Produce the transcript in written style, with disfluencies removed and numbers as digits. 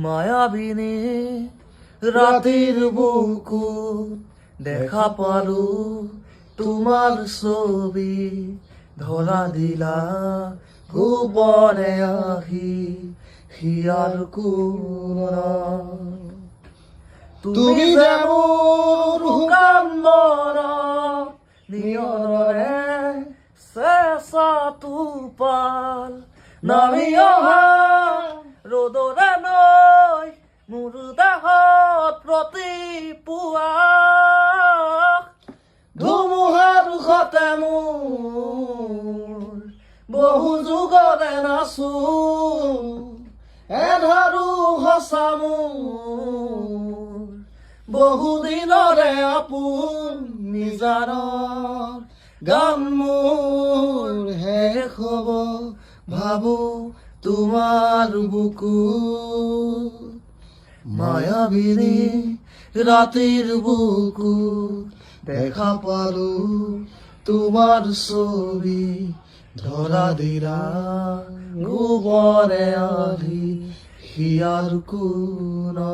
মায়াবিনী রাতের বুকুত দেখা পালো তোমার ছবি, ধরা দিলা গোপনে আহি হিয়ার কোনা। তুমি যেমন কান্দর নিয়ৰে চেঁচা টোপাল নামি অহা ৰ'দৰে নৈ মোৰ দেহত প্ৰতিপুৱা। ধুমুহাৰ সতে মোৰ বহু যুগৰে নাচো, এধাৰো সঁচা মোৰ বহু দিনৰে আপোন নিজানৰ। গান মোৰ শেষ হ'ব ভাবো তোমাৰ বুকু, মায়াবিনী ৰাতিৰ বুকু দেখা পালো তোমার ছবি, ধরা দিলা গোবরে আহি হিয়ার কোনা।